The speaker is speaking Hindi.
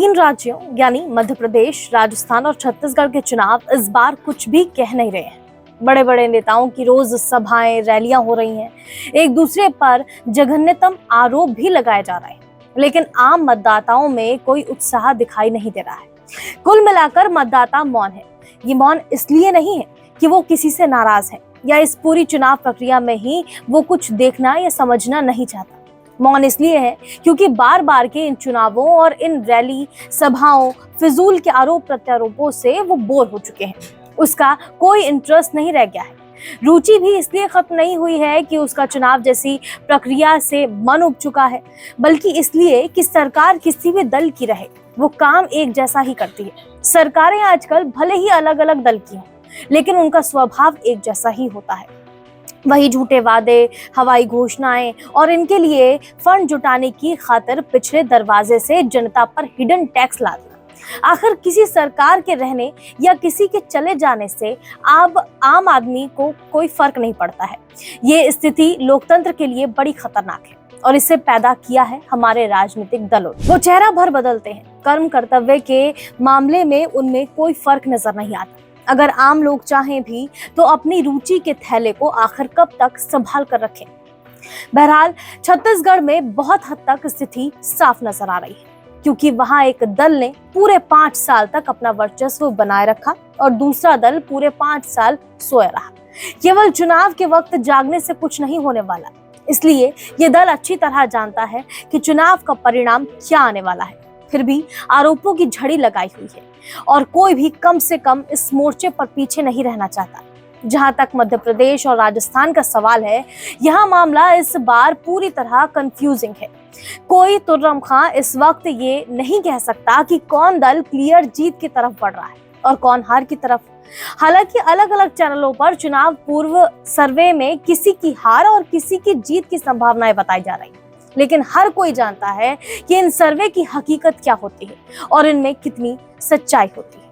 तीन राज्यों यानी मध्य प्रदेश, राजस्थान और छत्तीसगढ़ के चुनाव इस बार कुछ भी कह नहीं रहे हैं। बड़े बड़े नेताओं की रोज सभाएं, रैलियां हो रही हैं, एक दूसरे पर जघन्यतम आरोप भी लगाए जा रहे हैं, लेकिन आम मतदाताओं में कोई उत्साह दिखाई नहीं दे रहा है। कुल मिलाकर मतदाता मौन है। ये मौन इसलिए नहीं है कि वो किसी से नाराज है या इस पूरी चुनाव प्रक्रिया में ही वो कुछ देखना या समझना नहीं चाहता। मौन इसलिए है क्योंकि बार बार के इन चुनावों और इन रैली सभाओं, फिजूल के आरोप प्रत्यारोपों से वो बोर हो चुके हैं। उसका कोई इंटरेस्ट नहीं रह गया है। रुचि भी इसलिए खत्म नहीं हुई है कि उसका चुनाव जैसी प्रक्रिया से मन उब चुका है, बल्कि इसलिए कि सरकार किसी भी दल की रहे, वो काम एक जैसा ही करती है। सरकारें आजकल भले ही अलग अलग दल की हों, लेकिन उनका स्वभाव एक जैसा ही होता है। वही झूठे वादे, हवाई घोषणाएं और इनके लिए फंड जुटाने की खातिर पिछले दरवाजे से जनता पर हिडन टैक्स ला देना। आखिर किसी सरकार के रहने या किसी के चले जाने से अब आम आदमी को कोई फर्क नहीं पड़ता है। ये स्थिति लोकतंत्र के लिए बड़ी खतरनाक है और इसे पैदा किया है हमारे राजनीतिक दलों। वो चेहरा भर बदलते हैं, कर्म कर्तव्य के मामले में उनमें कोई फर्क नजर नहीं आता। अगर आम लोग चाहें भी तो अपनी रुचि के थैले को आखिर कब तक संभाल कर रखें। बहरहाल छत्तीसगढ़ में बहुत हद तक स्थिति साफ नजर आ रही है, क्योंकि वहां एक दल ने पूरे 5 साल तक अपना वर्चस्व बनाए रखा और दूसरा दल पूरे 5 साल सोया रहा। केवल चुनाव के वक्त जागने से कुछ नहीं होने वाला, इसलिए ये दल अच्छी तरह जानता है कि चुनाव का परिणाम क्या आने वाला है। फिर भी आरोपों की झड़ी लगाई हुई है और कोई भी कम से कम इस मोर्चे पर पीछे नहीं रहना चाहता। जहां तक मध्य प्रदेश और राजस्थान का सवाल है, यह मामला इस बार पूरी तरह कंफ्यूजिंग है। कोई तुर्रम खां इस वक्त ये नहीं कह सकता कि कौन दल क्लियर जीत की तरफ बढ़ रहा है और कौन हार की तरफ। हालांकि अलग अलग चैनलों पर चुनाव पूर्व सर्वे में किसी की हार और किसी की जीत की संभावनाएं बताई जा रही, लेकिन हर कोई जानता है कि इन सर्वे की हकीकत क्या होती है और इनमें कितनी सच्चाई होती है।